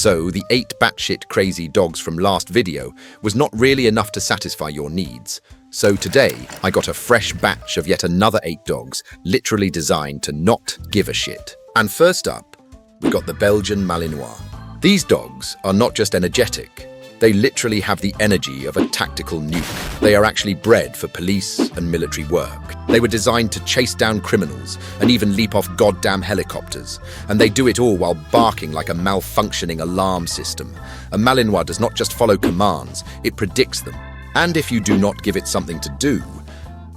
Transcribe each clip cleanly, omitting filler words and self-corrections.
So the 8 batshit crazy dogs from last video was not really enough to satisfy your needs. So today, I got a fresh batch of yet another 8 dogs, literally designed to not give a shit. And first up, we got the Belgian Malinois. These dogs are not just energetic, they literally have the energy of a tactical nuke. They are actually bred for police and military work. They were designed to chase down criminals and even leap off goddamn helicopters. And they do it all while barking like a malfunctioning alarm system. A Malinois does not just follow commands, it predicts them. And if you do not give it something to do,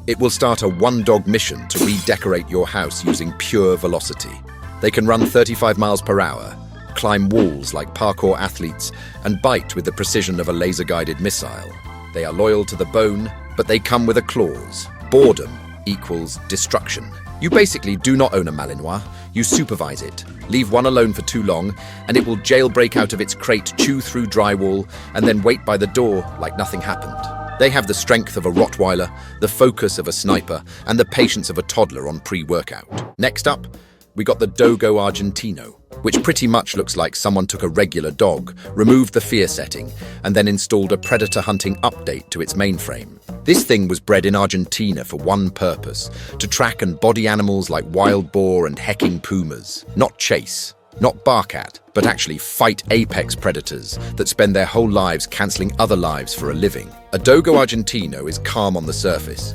it will start a one-dog mission to redecorate your house using pure velocity. They can run 35 miles per hour, climb walls like parkour athletes, and bite with the precision of a laser-guided missile. They are loyal to the bone, but they come with a clause. Boredom equals destruction. You basically do not own a Malinois, you supervise it. Leave one alone for too long, and it will jailbreak out of its crate, chew through drywall, and then wait by the door like nothing happened. They have the strength of a Rottweiler, the focus of a sniper, and the patience of a toddler on pre-workout. Next up, we got the Dogo Argentino, which pretty much looks like someone took a regular dog, removed the fear setting, and then installed a predator hunting update to its mainframe. This thing was bred in Argentina for one purpose, to track and body animals like wild boar and hecking pumas. Not chase, not bark at, but actually fight apex predators that spend their whole lives cancelling other lives for a living. A Dogo Argentino is calm on the surface,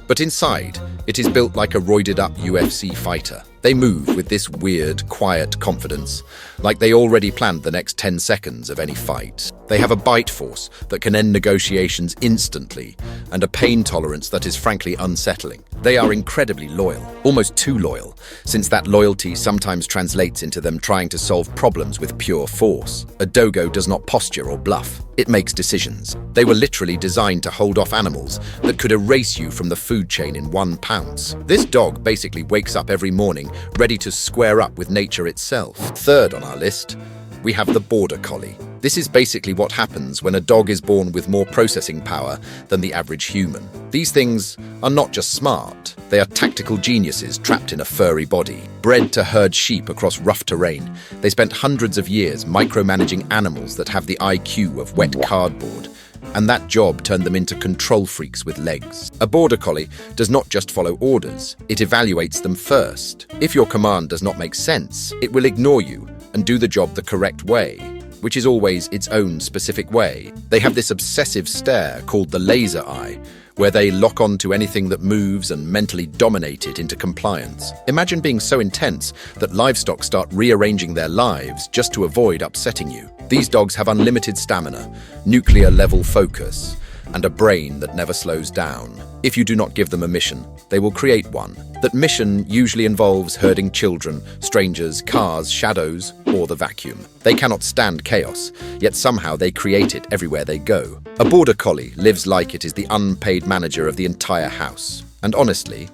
but inside, it is built like a roided-up UFC fighter. They move with this weird, quiet confidence, like they already planned the next 10 seconds of any fight. They have a bite force that can end negotiations instantly, and a pain tolerance that is frankly unsettling. They are incredibly loyal, almost too loyal, since that loyalty sometimes translates into them trying to solve problems with pure force. A dogo does not posture or bluff. It makes decisions. They were literally designed to hold off animals that could erase you from the food chain in one pounce. This dog basically wakes up every morning ready to square up with nature itself. Third on our list, we have the border collie. This is basically what happens when a dog is born with more processing power than the average human. These things are not just smart, they are tactical geniuses trapped in a furry body. Bred to herd sheep across rough terrain, they spent hundreds of years micromanaging animals that have the IQ of wet cardboard. And that job turned them into control freaks with legs. A border collie does not just follow orders, it evaluates them first. If your command does not make sense, it will ignore you and do the job the correct way, which is always its own specific way. They have this obsessive stare called the laser eye, where they lock on to anything that moves and mentally dominate it into compliance. Imagine being so intense that livestock start rearranging their lives just to avoid upsetting you. These dogs have unlimited stamina, nuclear-level focus, and a brain that never slows down. If you do not give them a mission, they will create one. That mission usually involves herding children, strangers, cars, shadows, or the vacuum. They cannot stand chaos, yet somehow they create it everywhere they go. A border collie lives like it is the unpaid manager of the entire house. And honestly,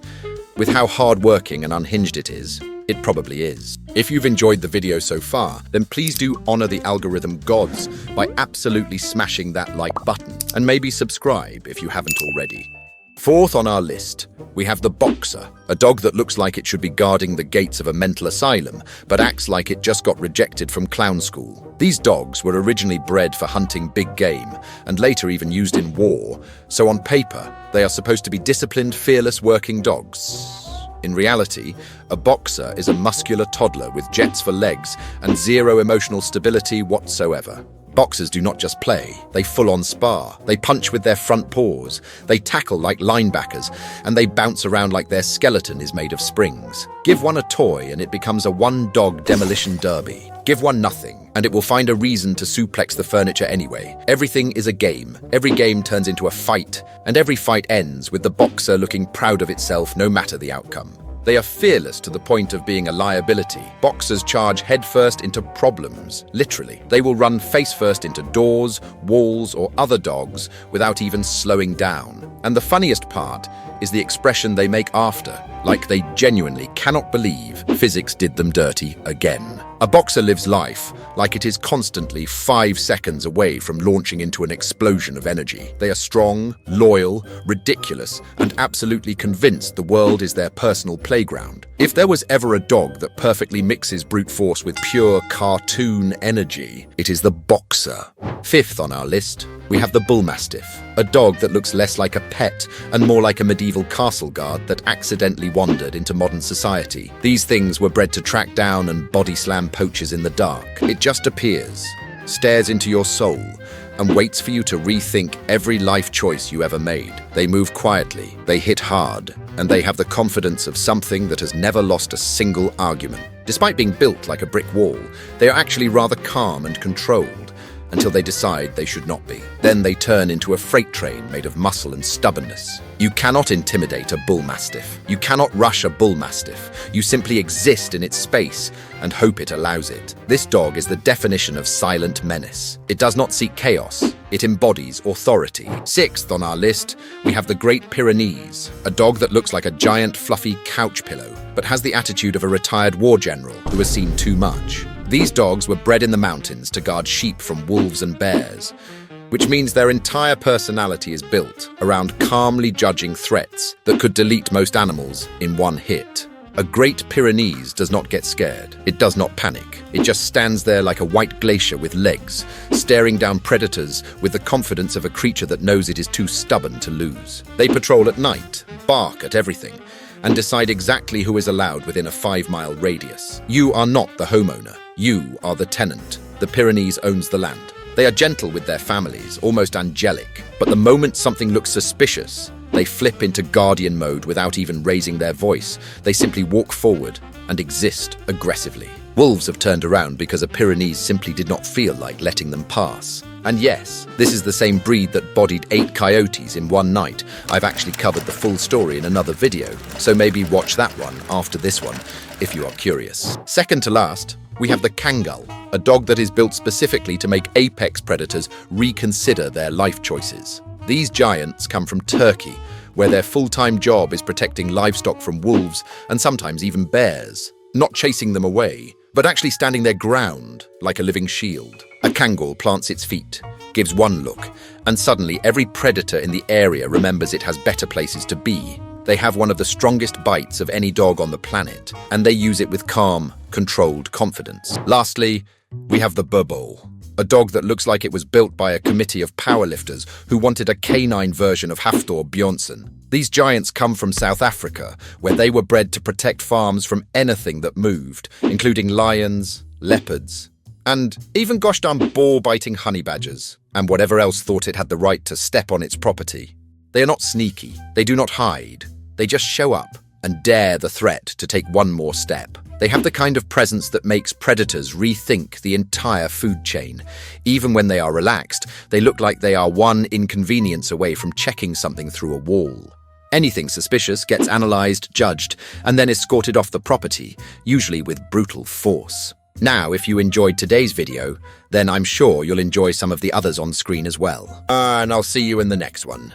with how hard-working and unhinged it is, it probably is. If you've enjoyed the video so far, then please do honor the algorithm gods by absolutely smashing that like button, and maybe subscribe if you haven't already. Fourth on our list, we have the boxer, a dog that looks like it should be guarding the gates of a mental asylum, but acts like it just got rejected from clown school. These dogs were originally bred for hunting big game, and later even used in war, so on paper, they are supposed to be disciplined, fearless working dogs. In reality, a boxer is a muscular toddler with jets for legs and zero emotional stability whatsoever. Boxers do not just play, they full-on spar. They punch with their front paws, they tackle like linebackers, and they bounce around like their skeleton is made of springs. Give one a toy and it becomes a one-dog demolition derby. Give one nothing, and it will find a reason to suplex the furniture anyway. Everything is a game. Every game turns into a fight, and every fight ends with the boxer looking proud of itself no matter the outcome. They are fearless to the point of being a liability. Boxers charge headfirst into problems, literally. They will run face-first into doors, walls, or other dogs without even slowing down. And the funniest part is the expression they make after, like they genuinely cannot believe physics did them dirty again. A boxer lives life like it is constantly 5 seconds away from launching into an explosion of energy. They are strong, loyal, ridiculous, and absolutely convinced the world is their personal playground. If there was ever a dog that perfectly mixes brute force with pure cartoon energy, it is the boxer. Fifth on our list, we have the bullmastiff, a dog that looks less like a pet and more like a medieval castle guard that accidentally wandered into modern society. These things were bred to track down and body slam poachers in the dark. It just appears, stares into your soul, and waits for you to rethink every life choice you ever made. They move quietly, they hit hard, and they have the confidence of something that has never lost a single argument. Despite being built like a brick wall, they are actually rather calm and controlled, until they decide they should not be. Then they turn into a freight train made of muscle and stubbornness. You cannot intimidate a bullmastiff. You cannot rush a bullmastiff. You simply exist in its space and hope it allows it. This dog is the definition of silent menace. It does not seek chaos. It embodies authority. Sixth on our list, we have the Great Pyrenees, a dog that looks like a giant fluffy couch pillow, but has the attitude of a retired war general who has seen too much. These dogs were bred in the mountains to guard sheep from wolves and bears, which means their entire personality is built around calmly judging threats that could delete most animals in one hit. A Great Pyrenees does not get scared. It does not panic. It just stands there like a white glacier with legs, staring down predators with the confidence of a creature that knows it is too stubborn to lose. They patrol at night, bark at everything, and decide exactly who is allowed within a 5-mile radius. You are not the homeowner. You are the tenant. The Pyrenees owns the land. They are gentle with their families, almost angelic, but the moment something looks suspicious, they flip into guardian mode without even raising their voice. They simply walk forward and exist aggressively. Wolves have turned around because a Pyrenees simply did not feel like letting them pass. And yes, this is the same breed that bodied 8 coyotes in one night. I've actually covered the full story in another video, so maybe watch that one after this one if you are curious. Second to last, we have the kangles, a dog that is built specifically to make apex predators reconsider their life choices. These giants come from Turkey, where their full-time job is protecting livestock from wolves and sometimes even bears, not chasing them away, but actually standing their ground like a living shield. A kangles plants its feet, gives one look, and suddenly every predator in the area remembers it has better places to be. They have one of the strongest bites of any dog on the planet, and they use it with calm, controlled confidence. Lastly, we have the boerboel, a dog that looks like it was built by a committee of powerlifters who wanted a canine version of Hafthor Bjornsson. These giants come from South Africa, where they were bred to protect farms from anything that moved, including lions, leopards, and even gosh darn ball-biting honey badgers, and whatever else thought it had the right to step on its property. They are not sneaky, they do not hide, they just show up and dare the threat to take one more step. They have the kind of presence that makes predators rethink the entire food chain. Even when they are relaxed, they look like they are one inconvenience away from checking something through a wall. Anything suspicious gets analyzed, judged, and then escorted off the property, usually with brutal force. Now, if you enjoyed today's video, then I'm sure you'll enjoy some of the others on screen as well. And I'll see you in the next one.